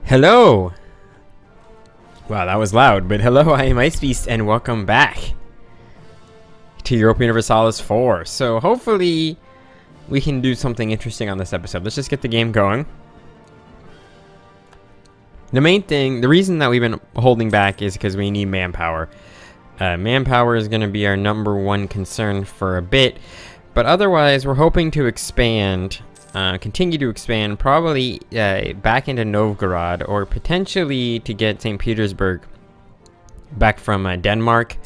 Hello! Wow, that was loud, but hello, I am Icebeast, and welcome back to Europa Universalis IV. So hopefully we can do something interesting on this episode. Let's just get the game going. The main thing, the reason that we've been holding back is because we need manpower. Manpower is going to be our #1 concern for a bit, but otherwise we're hoping to expand, continue to expand, probably back into Novgorod, or potentially to get St. Petersburg back from Denmark.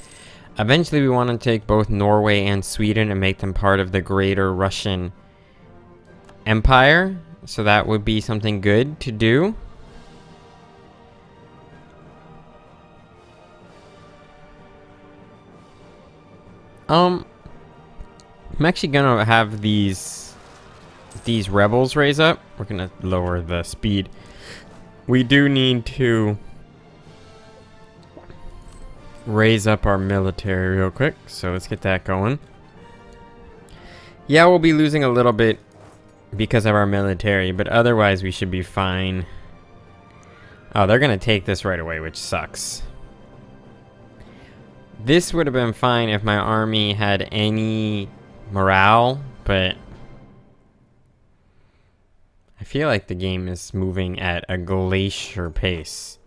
Eventually we want to take both Norway and Sweden and make them part of the greater Russian Empire, so that would be something good to do. I'm actually gonna have these rebels raise up. We're gonna lower the speed. We do need to raise up our military real quick, so let's get that going. Yeah, we'll be losing a little bit because of our military, but otherwise we should be fine. Oh, they're gonna take this right away, which sucks. This would have been fine if my army had any morale, but I feel like the game is moving at a glacier pace.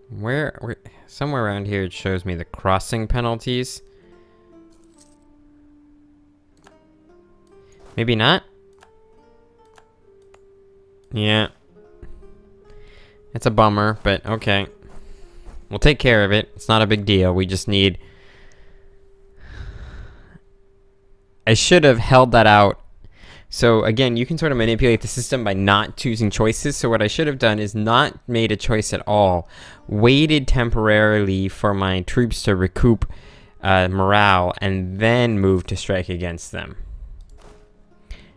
Where somewhere around here it shows me the crossing penalties. Maybe not? Yeah. It's a bummer, but okay. We'll take care of it. It's not a big deal. We just need... I should have held that out. So again, you can sort of manipulate the system by not choosing choices. So what I should have done is not made a choice at all. Waited temporarily for my troops to recoup morale and then moved to strike against them.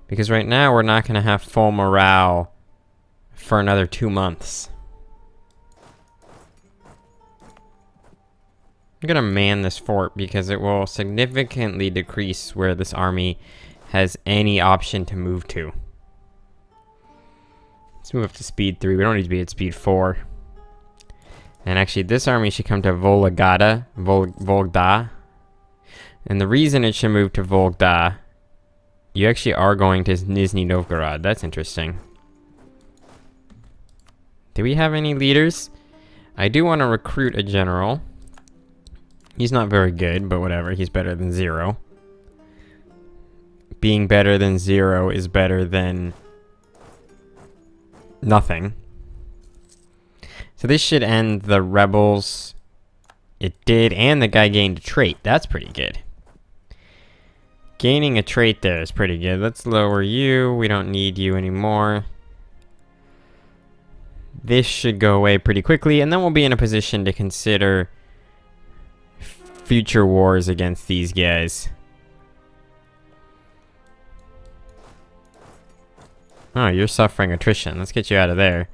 Because right now we're not going to have full morale for another 2 months. I'm gonna man this fort because it will significantly decrease where this army has any option to move to. Let's move up to speed 3. We don't need to be at speed 4. And actually this army should come to Vologda. And the reason it should move to Vologda, you actually are going to Nizhny Novgorod. That's interesting. Do we have any leaders? I do want to recruit a general. He's not very good, but whatever. He's better than 0. Being better than 0 is better than nothing. So this should end the rebels. It did, and the guy gained a trait. That's pretty good. Gaining a trait there is pretty good. Let's lower you. We don't need you anymore. This should go away pretty quickly, and then we'll be in a position to consider future wars against these guys. Oh, you're suffering attrition. Let's get you out of there.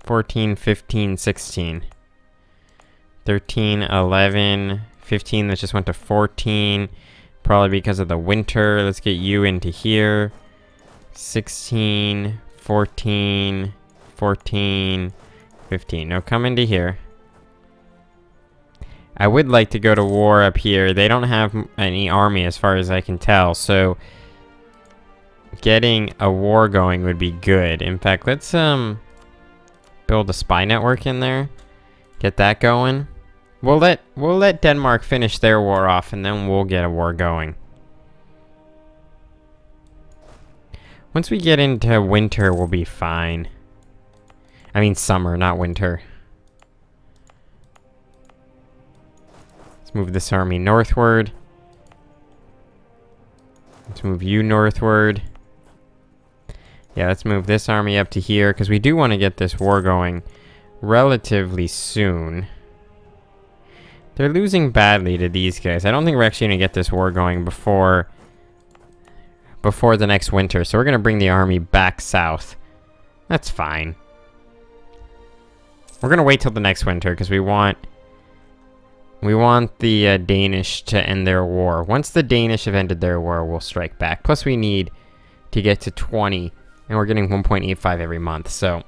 14, 15, 16. 13, 11, 15. That just went to 14. Probably because of the winter. Let's get you into here. 16, 14, 14, 15. No, come into here. I would like to go to war up here. They don't have any army as far as I can tell, so getting a war going would be good. In fact, let's build a spy network in there. Get that going. We'll let Denmark finish their war off, and then we'll get a war going. Once we get into winter, we'll be fine. I mean summer, not winter. Move this army northward. Let's move you northward. Yeah, let's move this army up to here, because we do want to get this war going relatively soon. They're losing badly to these guys. I don't think we're actually going to get this war going before the next winter, so we're going to bring the army back south. That's fine. We're going to wait till the next winter, because we want the Danish to end their war. Once the Danish have ended their war, we'll strike back. Plus we need to get to 20 And we're getting 1.85 every month, so...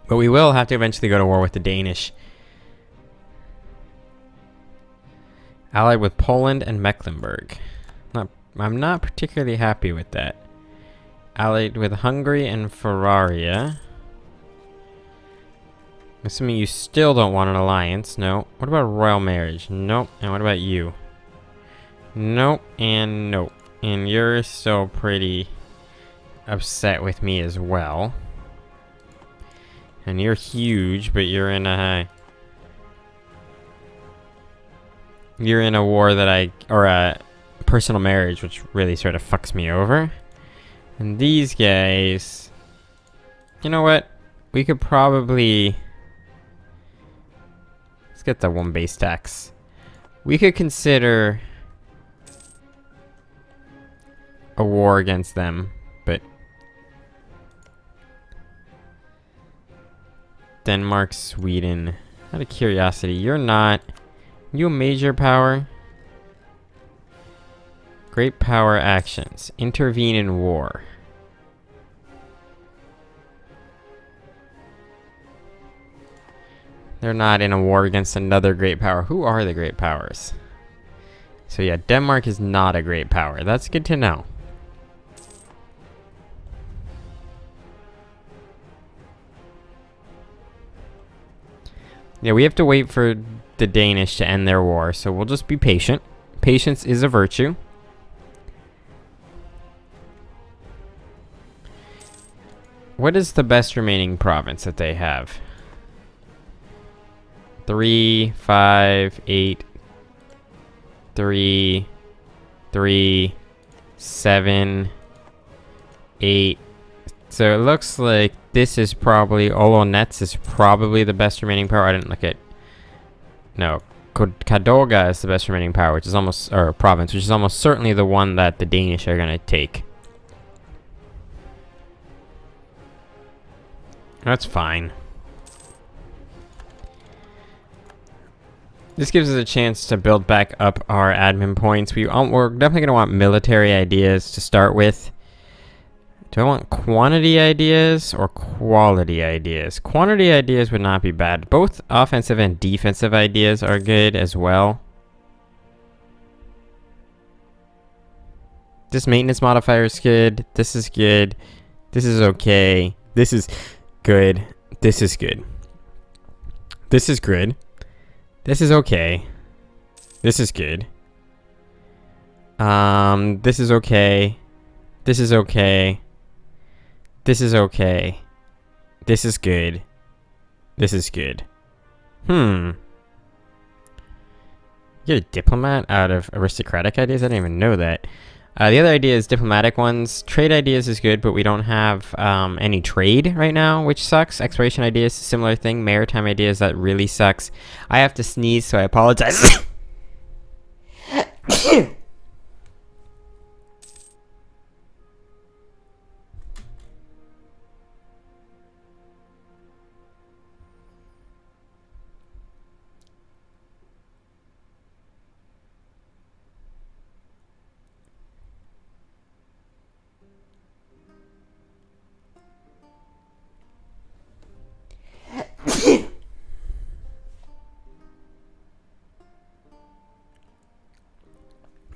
But we will have to eventually go to war with the Danish. Allied with Poland and Mecklenburg. I'm not particularly happy with that. Allied with Hungary and Ferraria. Assuming you still don't want an alliance. No. What about royal marriage? Nope. And what about you? Nope. And nope. And you're still pretty upset with me as well. And you're huge, but you're in a... You're in a war that or a personal marriage, which really sort of fucks me over. And these guys... You know what? We could probably... Let's get the one base tax. We could consider a war against them, but... Denmark, Sweden. Out of curiosity, you're not... You a major power? Great power actions. Intervene in war. They're not in a war against another great power. Who are the great powers? So yeah, Denmark is not a great power. That's good to know. Yeah, we have to wait for the Danish to end their war, so we'll just be patient. Patience is a virtue. What is the best remaining province that they have? 3, 5, 8, 3, 3, 7, 8. So it looks like this is probably... Olonets is probably the best remaining power. I didn't look at... No. Kadoga is the best remaining power, which is almost... Or province, which is almost certainly the one that the Danish are going to take. That's fine. This gives us a chance to build back up our admin points. We're definitely going to want military ideas to start with. Do I want quantity ideas or quality ideas? Quantity ideas would not be bad. Both offensive and defensive ideas are good as well. This maintenance modifier is good. This is good. This is okay. This is good. This is good. This is good. This is okay. This is good. This is okay. This is okay. This is okay. This is good. This is good. You get a diplomat out of aristocratic ideas? I didn't even know that. The other idea is diplomatic ones. Trade ideas is good, but we don't have any trade right now, which sucks. Exploration ideas, similar thing. Maritime ideas, that really sucks. I have to sneeze, so I apologize.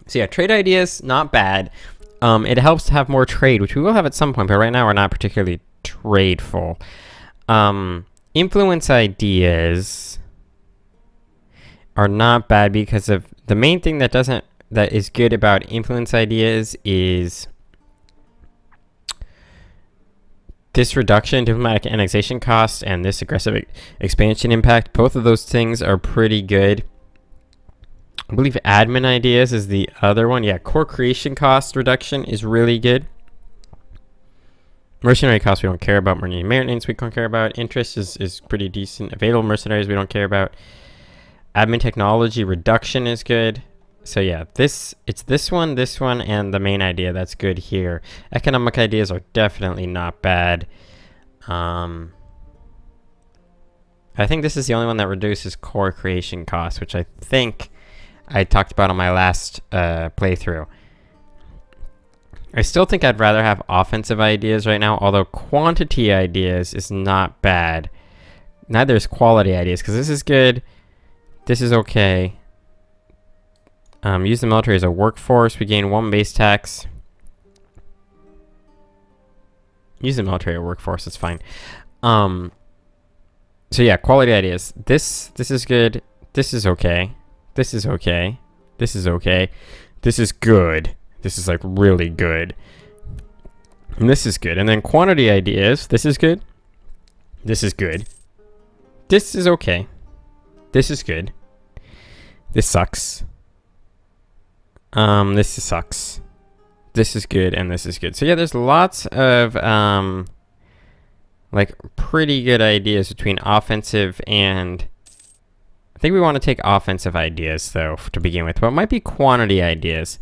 So yeah, trade ideas, not bad. It helps to have more trade, which we will have at some point, but right now we're not particularly tradeful. Influence ideas are not bad because of the main thing that is good about influence ideas is this reduction in diplomatic annexation costs and this aggressive expansion impact. Both of those things are pretty good. I believe admin ideas is the other one. Yeah, core creation cost reduction is really good. Mercenary costs we don't care about. Marine maintenance we don't care about. Interest is pretty decent. Available mercenaries we don't care about. Admin technology reduction is good. So yeah, it's this one, and the main idea that's good here. Economic ideas are definitely not bad. I think this is the only one that reduces core creation costs, which I think I talked about on my last playthrough. I still think I'd rather have offensive ideas right now, although quantity ideas is not bad. Neither is quality ideas, because this is good. This is okay. Use the military as a workforce. We gain 1 base tax. Use the military as a workforce. It's fine. So yeah, quality ideas. This is good. This is okay. This is okay. This is okay. This is good. This is like really good. And this is good. And then quantity ideas. This is good. This is good. This is okay. This is good. This sucks. This sucks. This is good, and this is good. So yeah, there's lots of like pretty good ideas between offensive and I think we want to take offensive ideas though to begin with, but it might be quantity ideas.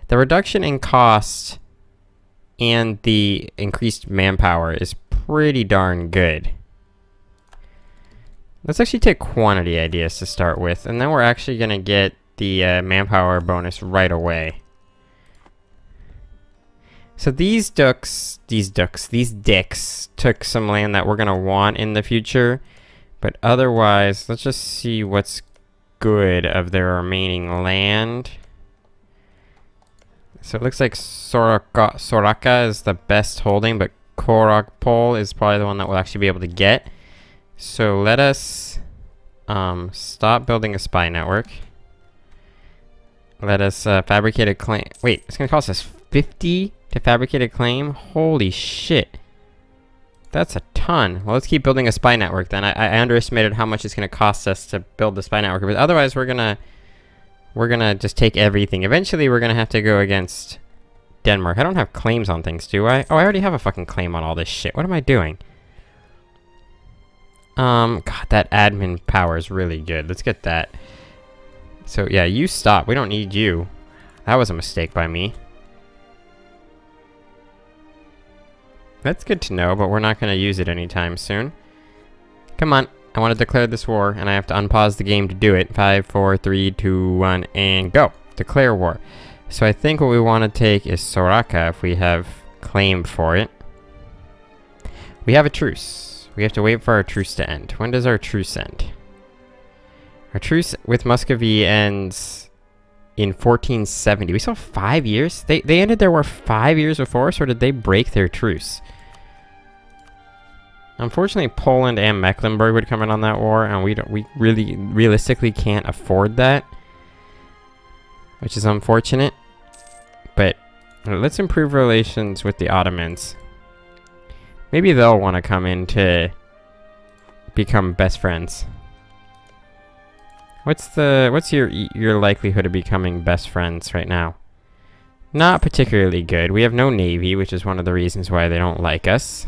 The reduction in cost and the increased manpower is pretty darn good. Let's actually take quantity ideas to start with, and then we're actually going to get the manpower bonus right away. So these dicks took some land that we're going to want in the future, but otherwise, let's just see what's good of their remaining land. So it looks like Soraka is the best holding, but Korakpol is probably the one that we'll actually be able to get. So let us stop building a spy network. Let us fabricate a claim. Wait, it's going to cost us 50 to fabricate a claim? Holy shit. That's a ton. Well, let's keep building a spy network then. I underestimated how much it's going to cost us to build the spy network. But otherwise, we're going to just take everything. Eventually, we're going to have to go against Denmark. I don't have claims on things, do I? Oh, I already have a fucking claim on all this shit. What am I doing? God, that admin power is really good. Let's get that. So, yeah, you stop. We don't need you. That was a mistake by me. That's good to know, but we're not going to use it anytime soon. Come on. I want to declare this war, and I have to unpause the game to do it. 5, 4, 3, 2, 1, and go. Declare war. So I think what we want to take is Soraka if we have claim for it. We have a truce. We have to wait for our truce to end. When does our truce end? Our truce with Muscovy ends in 1470. We saw 5 years? They ended their war 5 years before us, or did they break their truce? Unfortunately, Poland and Mecklenburg would come in on that war, and we really realistically can't afford that, which is unfortunate. But let's improve relations with the Ottomans. Maybe they'll want to come in to become best friends. What's your likelihood of becoming best friends right now? Not particularly good. We have no navy, which is one of the reasons why they don't like us.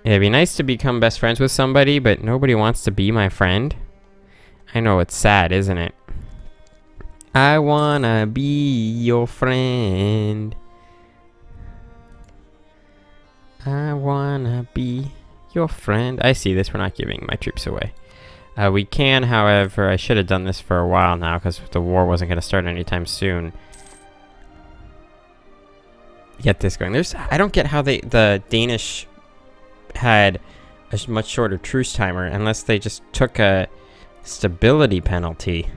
It'd be nice to become best friends with somebody, but nobody wants to be my friend. I know, it's sad, isn't it? I wanna be your friend. I wanna be your friend. I see this. We're not giving my troops away. We can, however, I should have done this for a while now because the war wasn't going to start anytime soon. Get this going. I don't get how the Danish had a much shorter truce timer unless they just took a stability penalty.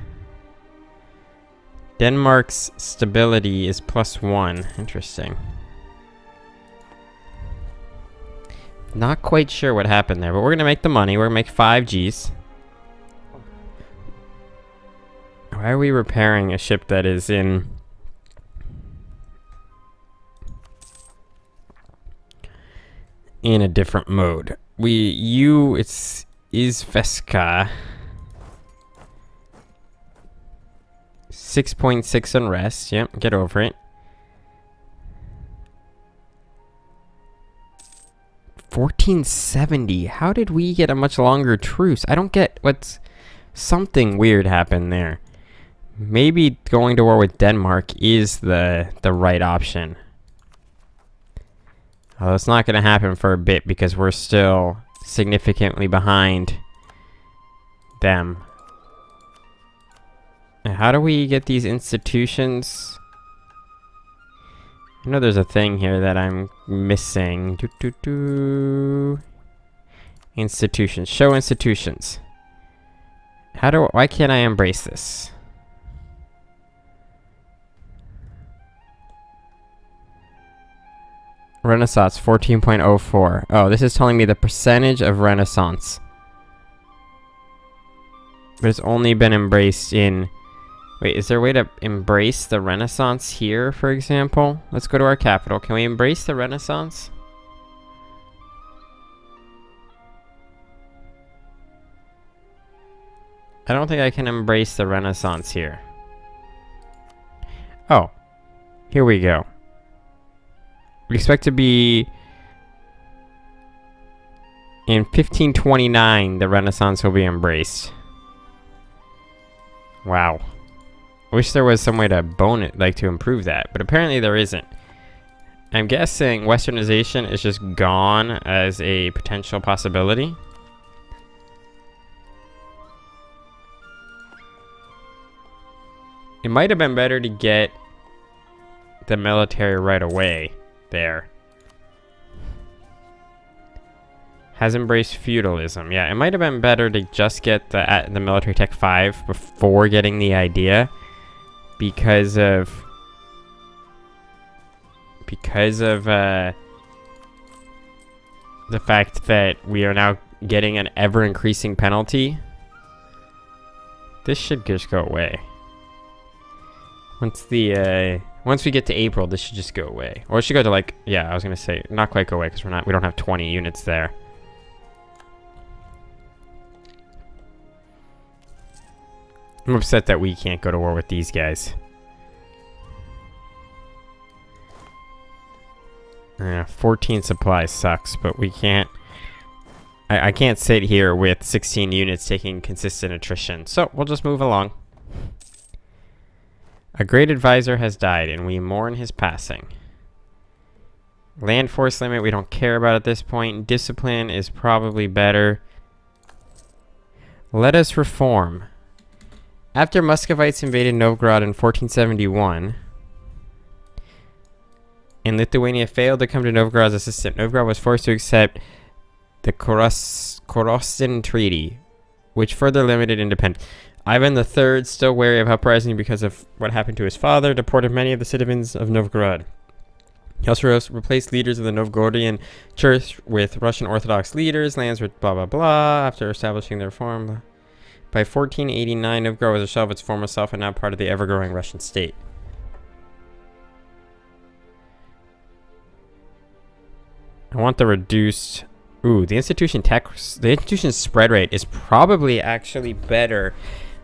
Denmark's stability is +1. Interesting. Not quite sure what happened there, but we're going to make the money. We're going to make 5 Gs. Why are we repairing a ship that is in... in a different mode? It's Izveska. 6.6 unrest. Yep, get over it. 1470. How did we get a much longer truce? I don't get what's... Something weird happened there. Maybe going to war with Denmark is the right option. Although it's not going to happen for a bit because we're still significantly behind them. And how do we get these institutions? I know there's a thing here that I'm missing. Institutions. Show institutions. Why can't I embrace this? Renaissance 14.04. Oh, this is telling me the percentage of Renaissance. But it's only been embraced in... Wait, is there a way to embrace the Renaissance here, for example? Let's go to our capital. Can we embrace the Renaissance? I don't think I can embrace the Renaissance here. Oh. Here we go. We expect to be... In 1529, the Renaissance will be embraced. Wow. I wish there was some way to bone it, like to improve that, but apparently there isn't. I'm guessing Westernization is just gone as a potential possibility. It might have been better to get the military right away there. Has embraced feudalism. Yeah, it might have been better to just get the military tech 5 before getting the idea, because of the fact that we are now getting an ever-increasing penalty. This should just go away. Once we get to April, this should just go away. Or it should go to, like, yeah, I was gonna say not quite go away because we don't have 20 units there. I'm upset that we can't go to war with these guys. 14 supplies sucks, but we can't... I can't sit here with 16 units taking consistent attrition, so we'll just move along. A great advisor has died, and we mourn his passing. Land force limit we don't care about at this point. Discipline is probably better. Let us reform. After Muscovites invaded Novgorod in 1471, and Lithuania failed to come to Novgorod's assistance, Novgorod was forced to accept the Korostin Treaty, which further limited independence. Ivan III, still wary of uprising because of what happened to his father, deported many of the citizens of Novgorod. He also replaced leaders of the Novgorodian Church with Russian Orthodox leaders. Lands were blah blah blah after establishing their reform. By 1489, Novgorod was a shell of its former self and now part of the ever-growing Russian state. I want the reduced... Ooh, the institution spread rate is probably actually better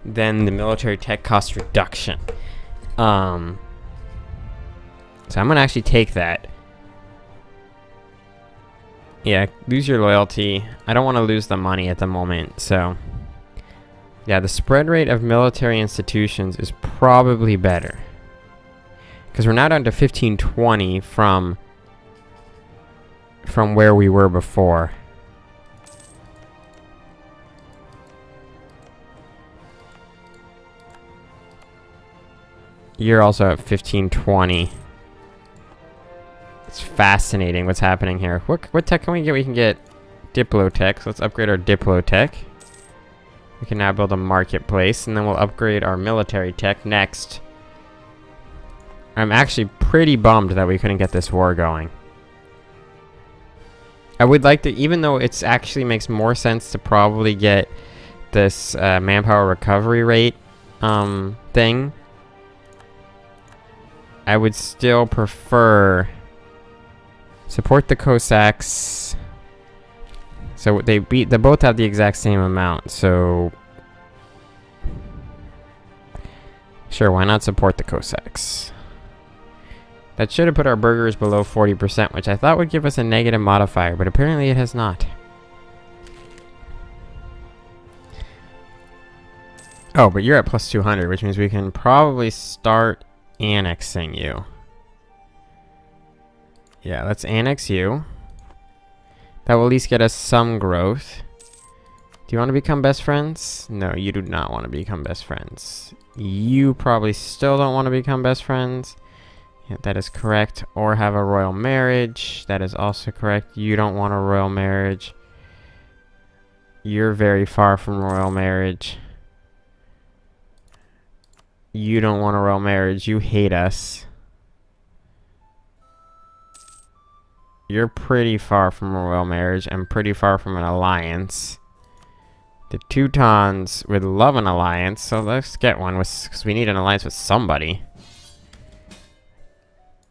than the military tech cost reduction. So I'm going to actually take that. Yeah, lose your loyalty. I don't want to lose the money at the moment, so... Yeah, the spread rate of military institutions is probably better. Because we're now down to 1520 from where we were before. You're also at 1520. It's fascinating what's happening here. What tech can we get? We can get Diplotech. So let's upgrade our Diplotech. We can now build a marketplace, and then we'll upgrade our military tech next. I'm actually pretty bummed that we couldn't get this war going. I would like to, even though it's actually makes more sense to probably get this manpower recovery rate thing, I would still prefer support the Cossacks. So they both have the exact same amount, so sure, why not support the Cossacks? That should have put our burghers below 40%, which I thought would give us a negative modifier, but apparently it has not. Oh, but you're at plus 200, which means we can probably start annexing you. Yeah, let's annex you. That will at least get us some growth. Do you want to become best friends? No, you do not want to become best friends. You probably still don't want to become best friends. Yeah, that is correct. Or have a royal marriage. That is also correct. You don't want a royal marriage. You're very far from royal marriage. You don't want a royal marriage. You hate us. You're pretty far from a royal marriage and pretty far from an alliance. The Teutons would love an alliance, so let's get one because we need an alliance with somebody.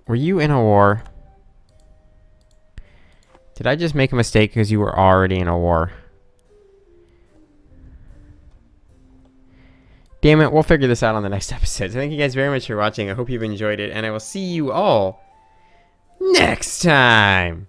Were you in a war? Did I just make a mistake because you were already in a war? Damn it, we'll figure this out on the next episode. So thank you guys very much for watching. I hope you've enjoyed it, and I will see you all next time.